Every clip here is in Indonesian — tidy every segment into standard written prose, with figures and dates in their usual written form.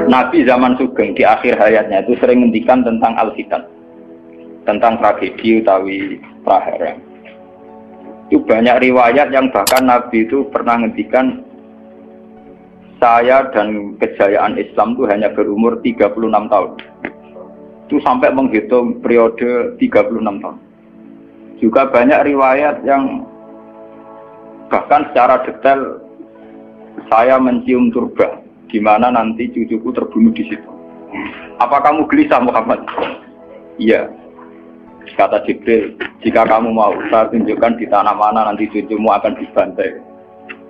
Nabi zaman Sugeng di akhir hayatnya itu sering ngendikan tentang al-fitan, tentang tragedi utawi prahara. Itu banyak riwayat yang bahkan Nabi itu pernah ngendikan, saya dan kejayaan Islam itu hanya berumur 36 tahun. Itu sampai menghitung periode 36 tahun. Juga banyak riwayat yang bahkan secara detail saya mencium turba, di mana nanti cucuku terbunuh di situ. Apa kamu gelisah Muhammad? Iya. Kata Jibril, jika kamu mau, saya tunjukkan di tanah mana nanti cucumu akan dibantai.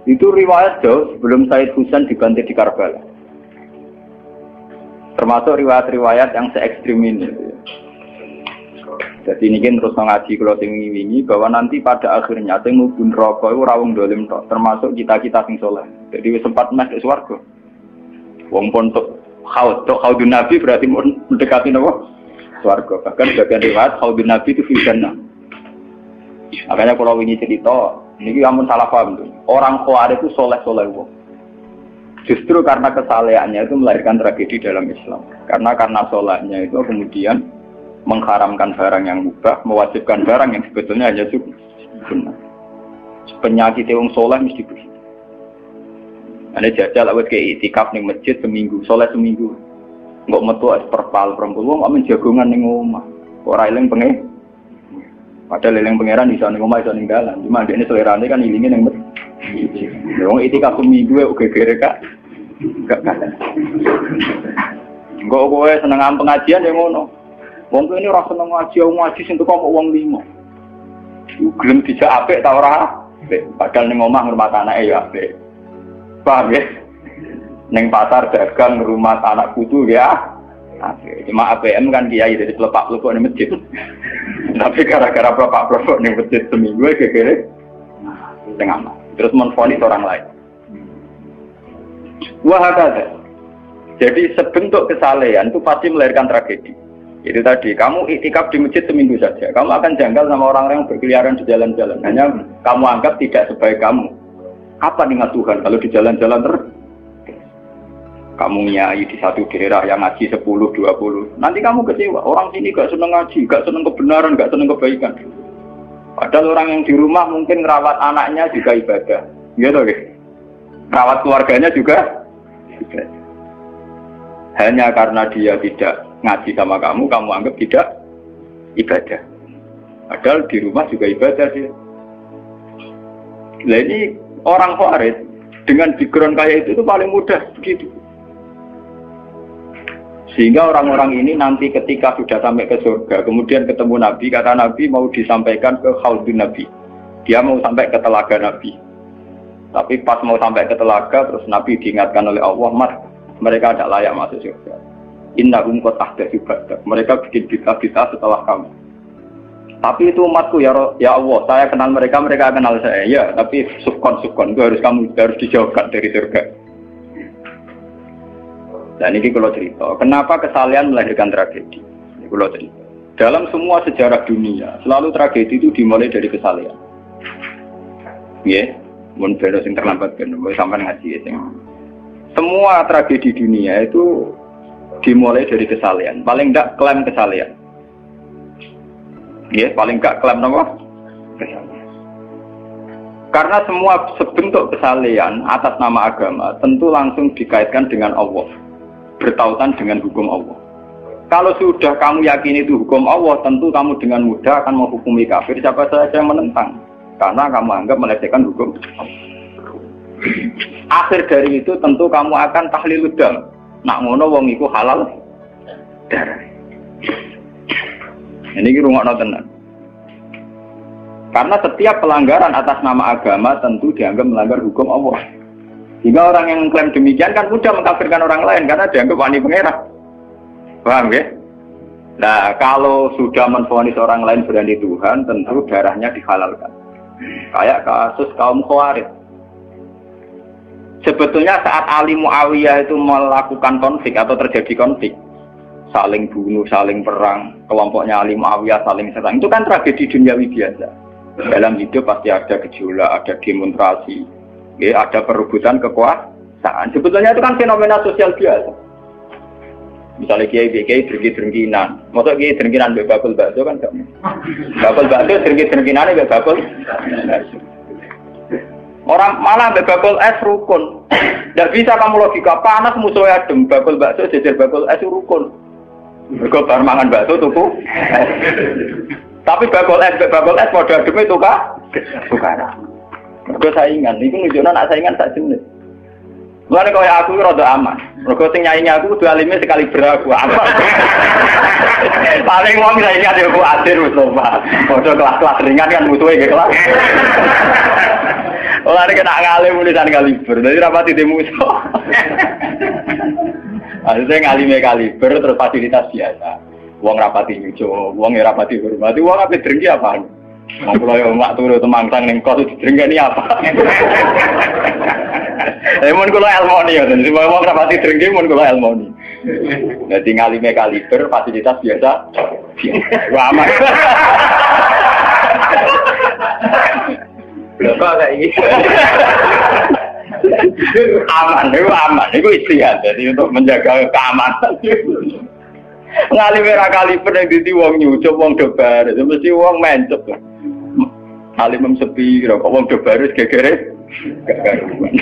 Itu riwayat jauh sebelum Said Husain dibantai di Karbala. Termasuk riwayat-riwayat yang se-ekstrim ini. Jadi ini kan terus mengaji kalau ini bahwa nanti pada akhirnya sing mubun rokok itu rawung dolim tok, termasuk kita-kita sing soleh. Jadi sempat masuk swarga. Wong pontok haudun Nabi berarti mendekati nopo? Swarga. Bahkan bagian riwayat haudun Nabi itu fitnah. Makanya kalau ini cerita, ini kamu salah paham tuh. Orang Khawarij itu soleh-soleh wong. Justru karena kesalehannya itu melahirkan tragedi dalam Islam. Karena solehnya itu kemudian mengharamkan barang yang mubah, mewajibkan barang yang sebetulnya hanya sunnah. Penyakit wong soleh mesti begitu. Ada jajal awet kayak itikaf ning masjid seminggu, soleh seminggu. Enggak metu perpal perempuan, enggak menjagongan ning omah. Ora eling pengen. Padahal eling pangeran iso ning omah iso ning dalan. Cuma dekne selerane kan ilinge ning masjid. Wong itikaf seminggu kok gegere Kak. Enggak kalah. Enggak kowe seneng pengajian ya ngono. Wong ini ora seneng ngaji sing teko kok wong limo. Iku gelem dijak apik ta ora? Padahal ning omah ngurmat anake ya apik. Paham ya? Ning pasar dagang ngurmat anak putu ya. Apik. Cuma APM kan kiai dari pelepak-plepok ning masjid. Tapi gara-gara pelepak-plepok ning masjid seminggu gegere tengah. Terus menfonis orang lain. Wah ada. Jadi sebentuk kesalehan itu pasti melahirkan tragedi. Itu tadi, kamu iktikaf di masjid seminggu saja. Kamu akan janggal sama orang-orang yang berkeliaran di jalan-jalan. Hanya kamu anggap tidak sebaik kamu. Apa ingat Tuhan kalau di jalan-jalan terus? Kamu nyai di satu daerah yang ngaji 10, 20. Nanti kamu kecewa. Orang sini gak seneng ngaji, gak seneng kebenaran, gak seneng kebaikan. Padahal orang yang di rumah mungkin ngerawat anaknya juga ibadah. Gitu ya? Ngerawat keluarganya juga ibadah. Hanya karena dia tidak ngaji sama kamu anggap tidak ibadah. Padahal di rumah juga ibadah sih. Nah ini orang Khawarij dengan background kayak itu paling mudah begitu. Sehingga orang-orang ini nanti ketika sudah sampai ke surga, kemudian ketemu Nabi, kata Nabi mau disampaikan ke Haudun Nabi. Dia mau sampai ke telaga Nabi. Tapi pas mau sampai ke telaga, terus Nabi diingatkan oleh Allah, mereka tidak layak masuk surga. Innahum qad ahdatsu ba'dak. Mereka bikin bid'ah setelah kamu. Tapi itu umatku ya Allah, saya kenal mereka, mereka kenal saya. Ya, tapi sukon itu harus dijauhkan dari surga. Dan ini kalau cerita, kenapa kesalehan melahirkan tragedi? Ini kalau cerita. Dalam semua sejarah dunia, selalu tragedi itu dimulai dari kesalehan. Ya, mun beda sing terlambat kan, sampai ngaji ya. Semua tragedi dunia itu dimulai dari kesalehan. Paling enggak klaim kesalehan. Ya, paling enggak klaim apa? Kesalehan. Karena semua sebentuk kesalehan atas nama agama tentu langsung dikaitkan dengan Allah. Bertautan dengan hukum Allah. Kalau sudah kamu yakin itu hukum Allah, tentu kamu dengan mudah akan menghukumi kafir siapa saja yang menentang. Karena kamu anggap melecehkan hukum Allah. Akhir dari itu tentu kamu akan tahlilud dam. Nak ngono wong iku halal darah. Ini rungokno tenan. Karena setiap pelanggaran atas nama agama tentu dianggap melanggar hukum Allah. Jika orang yang mengklaim demikian kan mudah mengkafirkan orang lain karena dianggap wani pengerah. Paham ya? Nah, kalau sudah menvonis orang lain berani Tuhan, tentu darahnya dihalalkan. Kayak kasus kaum Khawarij. Sebetulnya saat Ali Muawiyah itu melakukan konflik atau terjadi konflik, saling bunuh, saling perang, kelompoknya Ali Muawiyah saling serang, itu kan tragedi duniawi biasa. Dalam hidup pasti ada gejolak, ada demonstrasi, ya, ada perebutan kekuasaan. Sebetulnya itu kan fenomena sosial biasa. Misalnya kiai drengki-drengkinan, masa kiai drengkinan mbek bakul bakso kan gak. Bakul bakso drengki-drengkinane mbek bakul. Orang malah mbek bakul es rukun. Ndak bisa kamu logika panas musuhnya adem, bakul bakso jejer bakul es rukun. Mergo bar mangan bakso tuku. Tapi bakul es padha ademe tukaran. Mergo saingan, iku nunjukno nek saingan sak jenis. Mulane kaya aku rada aman. Mergo sing nyaingi aku kudu alime sekali beraku aman. Paling wong saiki ade aku adir wis lomba. Padha kelas-kelas ringan kan musuhe nggih kelas. Mulane kena ngalim tulisan kaliber. Dadi rapati di musuh. Maksudnya ngalime kaliber terus fasilitas biasa. Wong rapati nyuco, wong rapati hormati, wong ape drengki apaan? Wong kula yo mak turu temangsang ning kos drengkeni apa? Mun kula elmoni ya, jadi wong rapati drengki mun kula elmoni. Dadi ngalime kaliber fasilitas biasa. Wah aman. Lha kok iki. Aman, itu istihad. Jadi untuk menjaga keamanan. Ngalime ra kaliber ning dadi wong nyucup wong dobar, mesti wong mencep. Alim sepi kok wong dobar wis gegere gak karuan.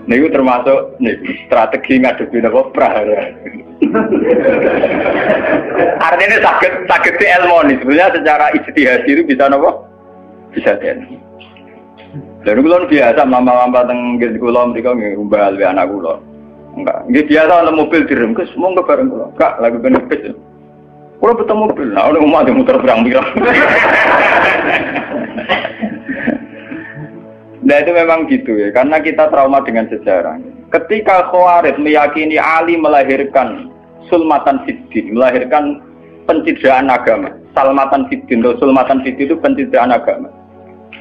Niku termasuk strategi ngadepi napa prahara. Artinya sakit ilmoni sebenarnya secara ijtihad itu bisa napa? Bisa ten. Lalu kula biasa lama-lama teng nggih kula mriko nggih umbal we anak kula. Enggak, nggih biasa ana mobil direm, Gus, monggo bareng kula. Kak, lagi benefit. Kula betul mobil, nah ono omah muter pirang-pirang. Nah itu memang gitu ya, karena kita trauma dengan sejarah. Ketika Khawarij meyakini Ali melahirkan sulmatan fiddin, melahirkan pencitraan agama. Salmatan fiddin, atau sulmatan fiddin itu pencitraan agama.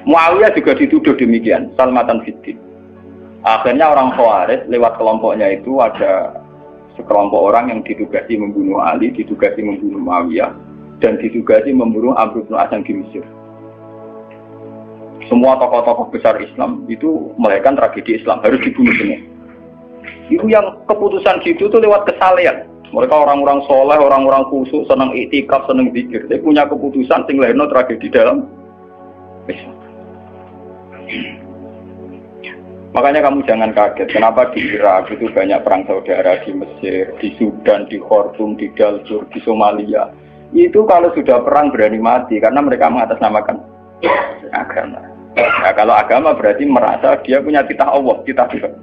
Muawiyah juga dituduh demikian, salmatan fiddin. Akhirnya orang Khawarij lewat kelompoknya itu ada sekelompok orang yang ditugasi membunuh Ali, ditugasi membunuh Muawiyah, dan ditugasi membunuh Amr bin As di Mesir. Semua tokoh-tokoh besar Islam itu melahirkan tragedi Islam, harus dibunuh semua. Itu yang keputusan gitu itu lewat kesalehan. Mereka orang-orang soleh, orang-orang khusyuk, senang iktikaf, senang zikir. Dia punya keputusan sing lahirno tragedi dalam Islam. Makanya kamu jangan kaget, kenapa di Irak itu banyak perang saudara, di Mesir, di Sudan, di Khartoum, di Darfur, di Somalia. Itu kalau sudah perang berani mati, karena mereka mengatasnamakan agama. Nah, kalau agama berarti merasa dia punya titah Allah, titah Tuhan.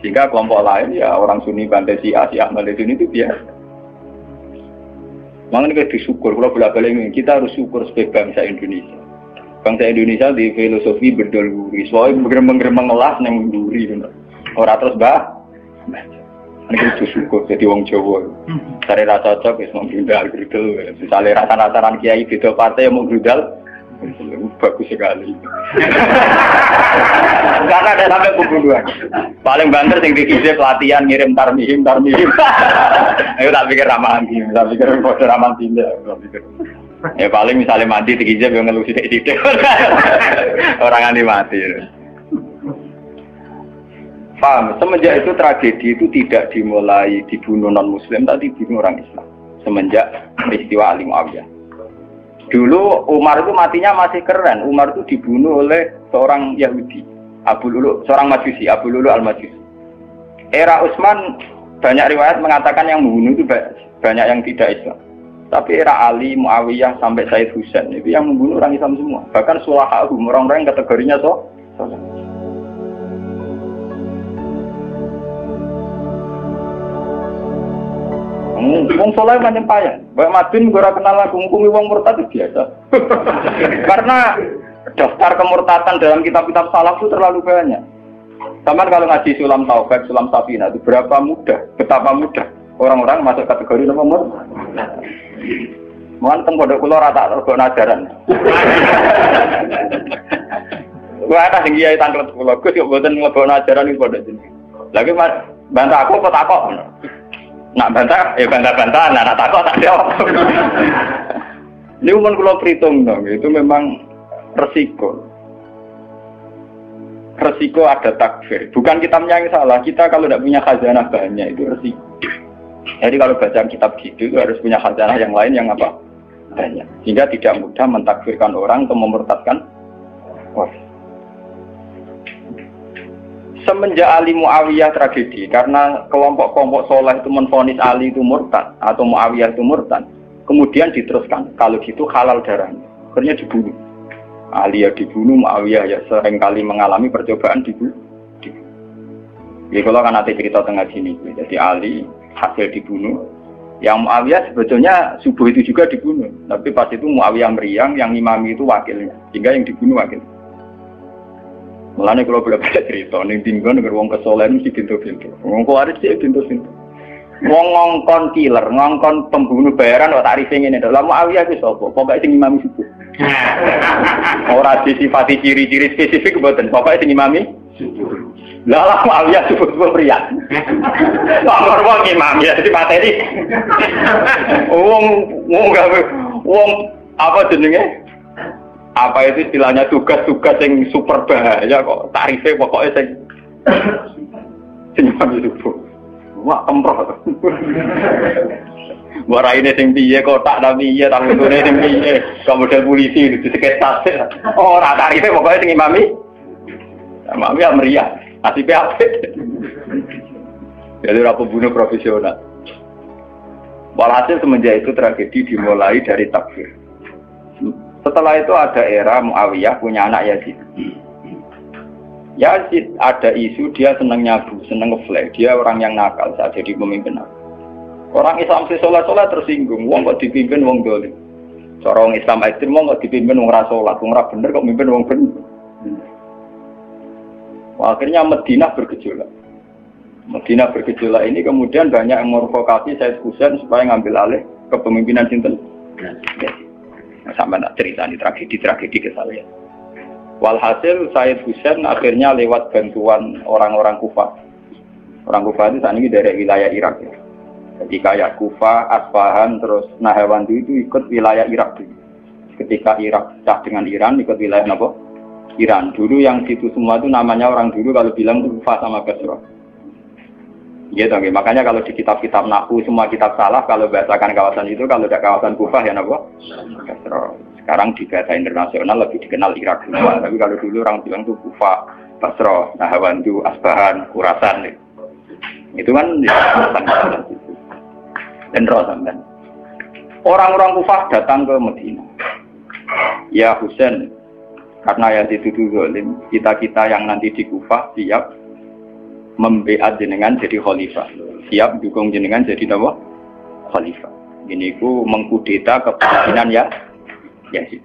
Sehingga kelompok lain ya orang Sunni bantai Syiah, Syiah Ahmad itu biasa. Makanya kita disyukur, kalau bolak-balik ini kita harus syukur sebagai bangsa Indonesia. Bangsa Indonesia di filosofi berdaluri, soalnya bergemeng-gemeng ngelas yang berduri, orang terus ini kita syukur jadi wong Jawa. Cari rasa cocok, ya mau gerudal, misalnya rasa-rasaran kiai beda partai yang mau gerudal, bagus sekali. Karena ada sampai pembunuhan. Paling banter sing dikisi pelatihan ngirim tarmihim. Ayo tak pikir ramahan tim, tak pikir bodoh ramahan tim ya paling misalnya mati dikisi yang ngeluh sidik-sidik. Orang anti mati. Paham? Semenjak itu tragedi itu tidak dimulai dibunuh non-muslim, tapi dibunuh orang Islam. Semenjak peristiwa Ali Muawiyah. Dulu Umar itu matinya masih keren. Umar itu dibunuh oleh seorang Yahudi, Abu Lulu, seorang Majusi, Abu Lulu al-Majusi. Era Utsman banyak riwayat mengatakan yang membunuh itu banyak yang tidak Islam. Tapi era Ali, Muawiyah sampai Said Husain itu yang membunuh orang Islam semua. Bahkan sulahahum, orang-orang yang kategorinya soleh. Wong soleh macam payah. Baik Madin gue kenal lagu ngukumi wong murtad itu biasa. Karena daftar kemurtatan dalam kitab-kitab salaf itu terlalu banyak. Sama kalau ngaji Sulam Taufik, Sulam Safina itu betapa mudah orang-orang masuk kategori nomor. Mohon teng pondok kula rata rego ajaran. Wah ada sing kiai tanglet kula Gus yo mboten nglebokno ajaran iki pondok jenenge. Lagi bantah aku kok takok. Nak bantah, ya bantah-bantahan, nak takut tak jawab. Ini umum kalau perhitung dong, itu memang resiko. Resiko ada takfir. Bukan kita yang salah, kita kalau tidak punya khazanah banyak itu resiko. Jadi kalau baca kitab gitu itu harus punya khazanah yang lain yang apa? Banyak. Sehingga tidak mudah mentakfirkan orang atau memurtadkan orang. Semenjak Ali Muawiyah tragedi, karena kelompok-kelompok soleh itu menvonis Ali itu murtad atau Muawiyah itu murtad, kemudian diteruskan kalau gitu halal darahnya, akhirnya dibunuh. Ali ya dibunuh, Muawiyah ya seringkali mengalami percobaan dibunuh. Jadi kalau kan nanti cerita tengah sini, jadi Ali hasil dibunuh, yang Muawiyah sebetulnya subuh itu juga dibunuh, tapi pas itu Muawiyah meriang, yang imami itu wakilnya, sehingga yang dibunuh wakil. Mulane kalau bolak-balik cerita ning dinggon nek wong kesolen mesti pintu-pintu. Wong kuwaris sih pintu-pintu. Wong ngongkon killer, ngongkon pembunuh bayaran kok tarife ngene. Lah Muawiyah ki sapa? Pokoke sing imami subuh. Ora disifati ciri-ciri spesifik mboten. Pokoke sing imami subuh. Lah Muawiyah subuh pria. Wong wong imam ya dadi materi. Wong apa jenenge? Apa itu istilahnya tugas-tugas yang super bahaya kok tarifnya pokoknya senyum subuh. Wah kemproh. Wah ini sing piye kotak tapi iya tanggungnya sing piye. Kemudian polisi di sekitar. Oh ora tarifnya pokoknya sing imami. Imami ya meriah. Nasibnya apa? Jadi ora pembunuh profesional. Walhasil semenjak itu tragedi dimulai dari takfir. Setelah itu ada era Muawiyah punya anak Yazid. Yazid ada isu dia senang nyabu, senang ngeflek. Dia orang yang nakal saat jadi pemimpin. Orang Islam si sholat tersinggung. Wong kok dipimpin wong dolim. Orang Islam ekstrem wong kok dipimpin wong ra sholat, wong ra bener kok mimpin wong bener. Akhirnya Madinah bergejolak. Madinah bergejolak ini kemudian banyak yang mervokasi Said Husain supaya ngambil alih kepemimpinan sinten. Sampai tak cerita ini tragedi ke saya. Walhasil Said Husain akhirnya lewat bantuan orang-orang Kufah. Orang Kufah itu saat ini dari wilayah Irak. Ya. Jadi kayak Kufah, Asfahan, terus Nahrawan itu ikut wilayah Irak. Ketika Irak pecah dengan Iran, ikut wilayah apa? Iran. Dulu yang situ semua itu namanya orang dulu kalau bilang itu Kufah sama Basra. Gitu, okay. Makanya kalau di kitab-kitab Nahwu semua kitab salah kalau bahasakan kawasan itu, kalau tidak kawasan Kufah ya apa? Basra. Sekarang di bahasa internasional lebih dikenal Irak semua. Tapi kalau dulu orang bilang itu Kufah, Basra, Nahrawan, Asbahan, Khurasan. Itu kan dan Rosamban. Orang-orang Kufah datang ke Madinah. Ya Husain, karena yang dituduh zalim, kita-kita yang nanti di Kufah siap membeat jenengan jadi khalifah, siap dukung jenengan jadi apa? Khalifah. Ini ku mengkudeta kepemimpinan ya Yazid.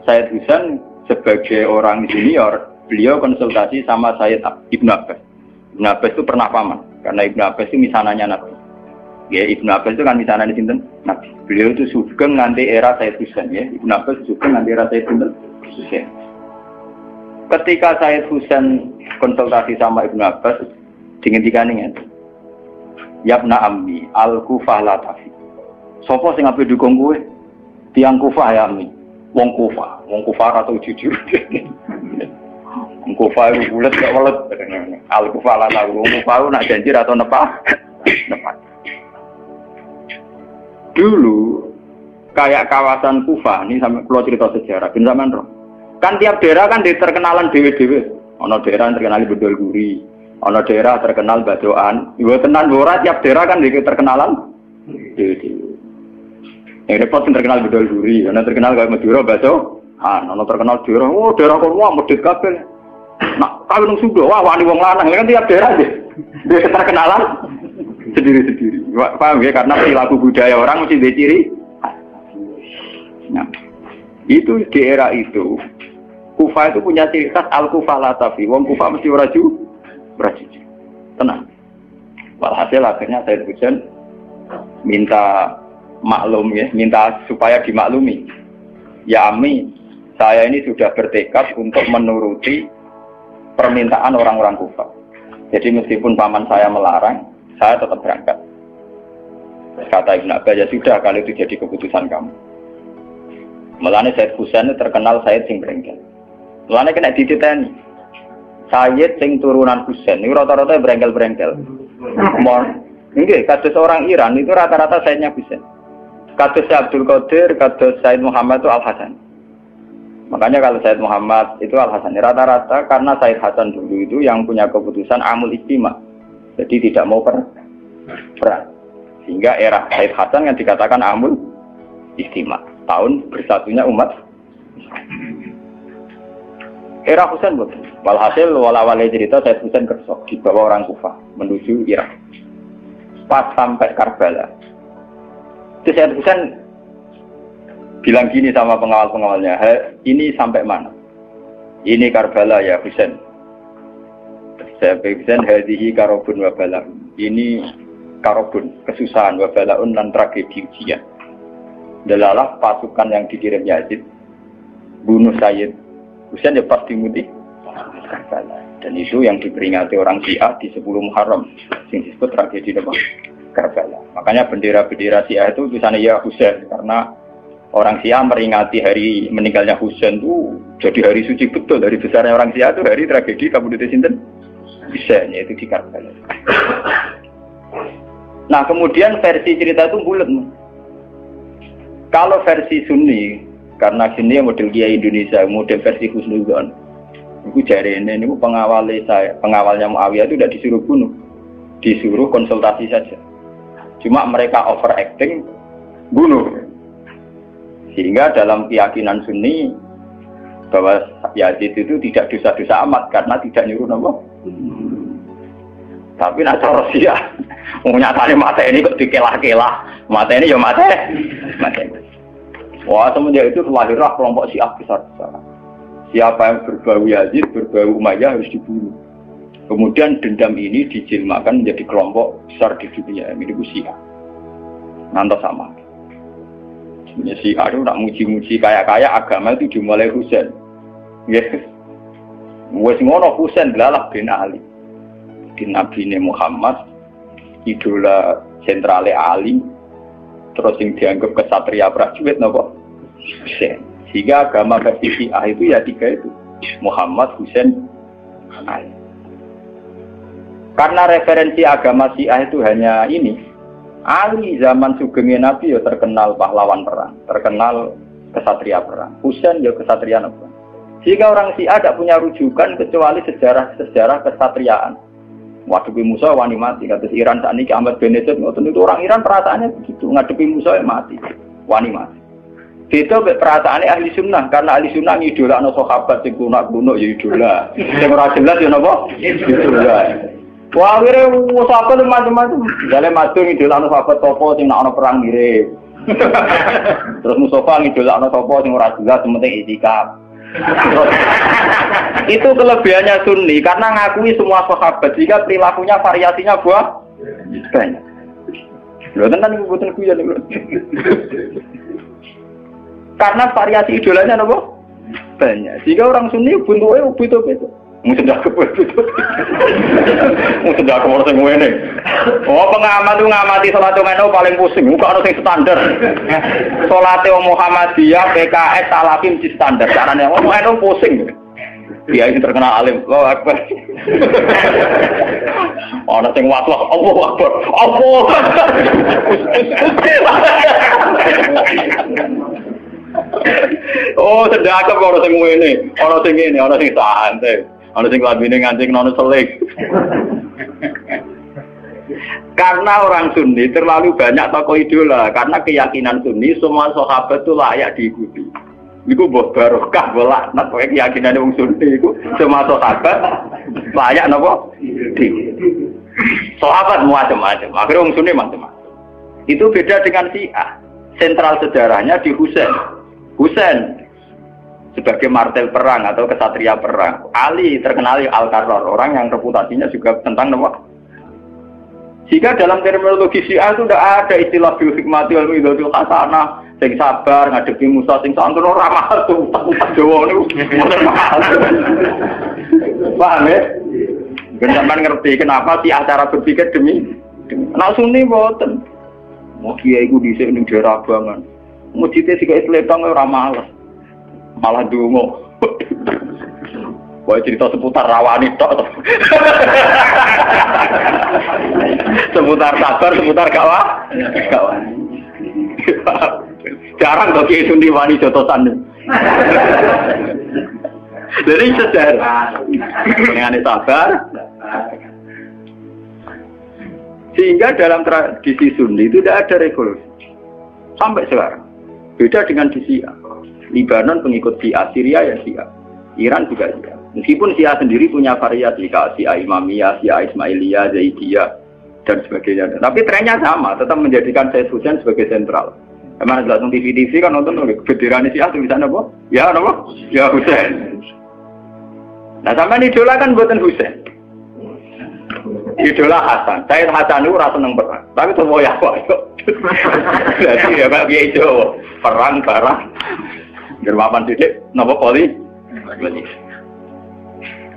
Said Husain sebagai orang junior, beliau konsultasi sama Sayyid Ibnu Abbas. Ibnu Abbas itu pernah paman, karena Ibnu Abbas itu misananya Nabi. Ya Ibnu Abbas itu kan misananya sinten Nabi. Beliau itu sugeng nanti era Said Husain ya. Ibnu Abbas sugeng nanti era Said Husain. Ketika Said Husain konsultasi sama Ibnu Abbas, dihentikan ini, Yabna Ammi, Al-Kufah la tafi. Sopo sing ape dukung kowe? Tiang Kufah ya Ammi. Wong Kufah atau jujur. Wong Kufah itu bulat gak welet. Al-Kufah la tafi. Wong Kufah nak janji atau nepak? Dulu kayak kawasan Kufah ini sampai kalau cerita sejarah, bin zaman roh. Kan tiap daerah kan terkenalan dewe-dewe. Ono daerah terkenal bedol guri, ono daerah terkenal badoan. Ibu tenan ora tiap daerah kan terkenalan dewe-dewe. Yang repot terkenal bedol guri, ono terkenal kayak Madura baso. Ono terkenal daerah, oh daerah kono medhit kabeh. Nah, kalau nang Sunda wah wani wong lanang kan tiap daerah dia terkenalan sendiri-sendiri. Paham ya karena perilaku budaya orang mesti diciri. Nah, itu di era itu Kufah itu punya ciri khas Al-Kufah la tafi. Wong Kufah mesti beraju. Tenang. Walhasil akhirnya Said Husain minta maklum ya, minta supaya dimaklumi. Ya Ami, saya ini sudah bertekad untuk menuruti permintaan orang-orang Kufah. Jadi meskipun paman saya melarang, saya tetap berangkat. Kata Ibnu Abbas, ya sudah kalau itu jadi keputusan kamu. Mulane Said Husain terkenal Said sing brengkel. Mulane kena dititeni. Said sing turunan Husain niku rata-rata brengkel-brengkel. Enggak, kados orang Iran itu rata-rata Sayyidnya Husain. Kados Abdul Qadir, kados Sayyid Muhammad itu Al-Hasan. Makanya kalau Sayyid Muhammad itu Al-Hasan, rata-rata karena Sayyid Hasan dulu itu yang punya keputusan amul istima. Jadi tidak mau perang. Sehingga era Sayyid Hasan yang dikatakan amul istima. Tahun bersatunya umat. Era Husain betul. Walhasil wala-wala cerita Sayyid Husain kersok dibawa orang Kufah menuju Irak. Pas sampai Karbala. Itu Sayyid Husain bilang gini sama pengawal-pengawalnya, ini sampai mana? Ini Karbala ya Husain. Saya Husain hadihi karobun wa balaun. Ini karobun, kesusahan wa balaun dan tragedi ujian. Delalah pasukan yang dikirim Yazid bunuh Sayyid Husain ya pasti mudi Karbala. Dan itu yang diperingati orang Syiah di 10 Muharram yang disebut tragedi Karbala. Makanya bendera-bendera Syiah itu tulisannya ya Husain, karena orang Syiah meringati hari meninggalnya Husain itu jadi hari suci betul. Dari besarnya orang Syiah itu hari tragedi Kabupaten Sinten Husain, yaitu di Karbala. Nah kemudian versi cerita itu bulat. Kalau versi Sunni, karena sini model Kiai Indonesia, model versi Husnudzon, itu jari ini pengawalnya Muawiyah itu tidak disuruh bunuh, disuruh konsultasi saja. Cuma mereka overacting bunuh. Sehingga dalam keyakinan Sunni bahwa Yazid itu tidak dosa-dosa amat karena tidak nyuruh nama. Tapi nak cara Syiah, nyatanya mata ini kok dikelah-kelah, mata ini ya mata ini. Wah semenjak itu lahirlah kelompok Syiah besar-besaran. Siapa yang berbau Yazid, berbau Umayyah harus dibunuh. Kemudian dendam ini dijilmakan menjadi kelompok besar di dunia. Ini itu Syiah. Nanti sama. Sebenarnya Syiah itu nak muji-muji kaya-kaya agama itu dimulai Husain. Yes. Wes ngono Husain delalah bin Ali. Di Nabi Muhammad, idola sentrale Ali. Terus yang dianggap kesatria prajurit nopo Husain. Sehingga agama versi Syiah itu ya 3 itu. Muhammad, Husain, Ali. Karena referensi agama Syiah itu hanya ini. Ali zaman sugengnya Nabi ya terkenal pahlawan perang, terkenal kesatria perang. Husain ya kesatria perang. Sehingga orang Syiah tidak punya rujukan kecuali sejarah kesatriaan. Ngadepi Musa wani mati. Kata Iran saat ini Ahmad bin Yazid itu orang Iran perasaannya begitu. Ngadepi Musa mati, wani mati. Itu perasaannya ahli sunnah, karena ahli sunnah idola no sahabat sing kuno ya idola. Sing ora jelas ya napa? Idola. Wah, akhirnya sahabat macam-macam. Jale matur idola no sahabat topo sing nak ono perang mirip. Terus Mustafa idola no topo sing ora jelas penting itikaf. Itu kelebihannya Sunni karena ngakui semua sahabat jika perilakunya variasinya buah banyak. Lho tenan iku boten kuyon lho. Karena variasi idolanya apa? Banyak. Jika orang Sunni bentuknya begitu-begitu. Mungkin tidak kebetulan. Mungkin tidak kebetulan ngene. Oh pengamat itu ngamati sholat yang paling pusing. Bukan harus yang standar. Sholat Muhammadiyah, PKS, Salafim di standar. Caranya yang pusing. Dia ini terkenal alim. Allahu Akbar. Orang yang waswas. Allahu Akbar. Allah. Oh sedekah kok orang sing ngene, orang sing ngene, orang sing santai, orang sing labine ngancing nono selik. Karena orang Sunni terlalu banyak tokoh idola, karena keyakinan Sunni semua sahabat itu layak diikuti. Iku mbah barokah bolak nek keyakinan wong Sunni iku semua sahabat layak napa? Sahabat macam-macam, akhirnya wong Sunni macam-macam. Itu beda dengan Syiah. Sentral sejarahnya di Husain. Husain sebagai martel perang atau kesatria perang. Ali terkenal Al-Qarrar, orang yang reputasinya juga tentang nama. Jika dalam terminologi Syiah itu tidak ada istilah bil hikmati wal mau'izatil hasanah, sing sabar ngadepi Musa sing santun ora mahal tuh utang Jawa niku mboten mahal. Paham ya? Sampeyan ngerti kenapa sih cara berpikir demi nek Sunni mboten. Mau kiai iku dhisik ning daerah Abangan. Mujite sik Islam ora malas. Malah donga. Boleh cerita seputar rawani tok. Seputar sabar, seputar kawan. Jarang kok Kiai Sundi wani jotosan. Jadi sejarah dengan sabar. Sehingga dalam tradisi Sunni itu tidak ada revolusi sampai sekarang. Beda dengan di Syiah. Libanon pengikut Syiah, Syria ya Syiah, Iran juga Syiah. Meskipun Syiah sendiri punya variasi, Syiah Imamiyah, Syiah Ismailiyah, Zaidiyah dan sebagainya. Tapi trennya sama, tetap menjadikan Said Husain sebagai sentral. Emang nggak nonton TV kan nonton bendera Syiah tulisannya apa? Ya apa? Ya Husain. Nah sama idola kan buatan Husain. Idola Hasan. Said Hasan itu rasa seneng perang. Tapi tuh mau ya kok. Jadi ya Pak Kiai Jawa perang barang. Gerwapan titik, nopo poli.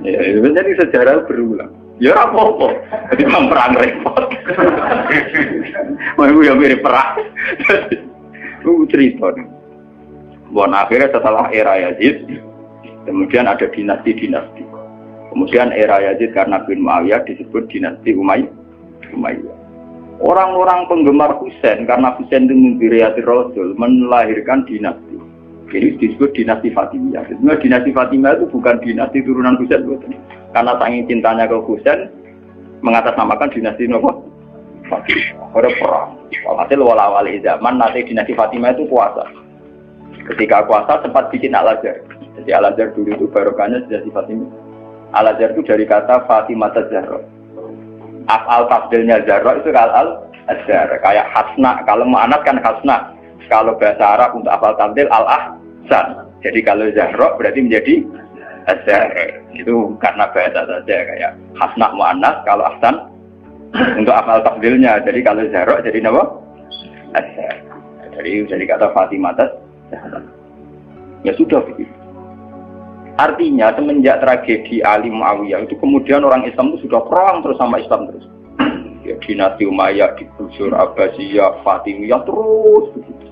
Ya, itu jadi sejarah berulang. Ya apa-apa. Jadi perang repot. Mau yang mirip perang. Itu cerita. Bon akhirnya setelah era Yazid, kemudian ada dinasti-dinasti. Kemudian era Yazid karena bin Muawiyah disebut dinasti Umayyah. Orang-orang penggemar Husain karena Husain itu mimpi Rasul melahirkan dinasti. Jadi disebut dinasti Fatimiyah. Sebenarnya dinasti Fatimiyah itu bukan dinasti turunan Husain, karena saking cintanya ke Husain mengatasnamakan dinasti Fatimiyah. Ada perang. Hasil wala-wali zaman nanti dinasti Fatimiyah itu kuasa. Ketika kuasa sempat bikin Al-Azhar. Jadi Al-Azhar dulu itu barokahnya dinasti Fatimiyah. Al-Azhar itu dari kata Fatimah Zahra. Af'al tafdilnya Zahra itu Al-Azhar. Kayak Hasna, kalau mu'anats kan Hasna. Kalau bahasa Arab untuk af'al tafdil Al-Ahsan. Jadi kalau Zahra berarti menjadi Azhar. Itu karena bahasa saja kayak Hasna mu'anats, kalau Ahsan untuk af'al tafdilnya. Jadi kalau Zahra jadi apa? Azhar. Jadi kata Fatimah Zahra. Ya sudah begitu. Artinya semenjak tragedi Ali Muawiyah itu kemudian orang Islam itu sudah perang terus sama Islam terus. Ya dinasti Umayyah, digusur Abbasiyah, Fatimiyah terus begitu.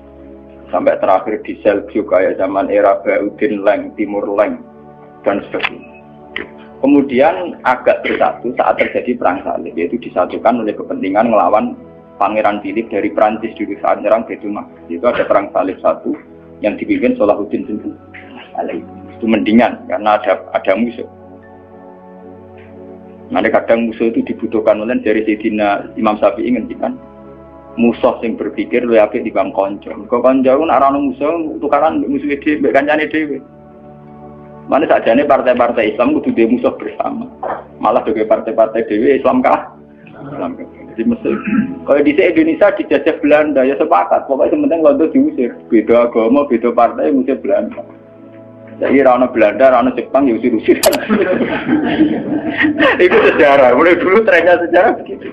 Sampai terakhir di Seljuk kayak zaman era Bauddin Leng, Timur Leng dan sebagainya. Kemudian agak bersatu saat terjadi perang salib, yaitu disatukan oleh kepentingan melawan Pangeran Philip dari Prancis dulu saat menyerang Baitul Maqdis. Itu ada perang salib satu yang dipimpin Salahuddin Alaihi. Itu mendingan karena ada musuh. Nah, kadang musuh itu dibutuhkan oleh dari Sayyidina Imam Syafi'i ngendikan musuh yang berpikir lu apik dibanding kanca. Kok kanca ku nek ana musuh tukaran musuh dhewe mbek kancane dhewe. Mane sakjane partai-partai Islam kudu duwe musuh bersama. Malah juga partai-partai dhewe Islam kah? Islam kah? Jadi mesti kalau di Indonesia dijajah Belanda ya sepakat. Pokoknya penting Londo diusir. Beda agama, beda partai musir Belanda. Jadi rana Belanda, rana Jepang ya usir-usir. Itu sejarah. Mulai dulu trennya sejarah begitu.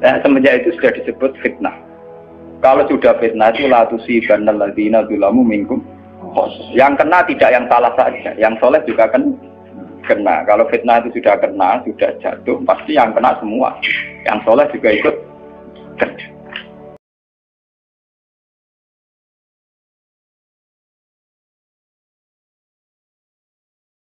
Nah, semenjak itu sudah disebut fitnah. Kalau sudah fitnah itu la tusibannal ladzina dzalamu minkum. Yang kena tidak yang salah saja, yang soleh juga akan kena. Kalau fitnah itu sudah kena, sudah jatuh, pasti yang kena semua. Yang soleh juga ikut kena.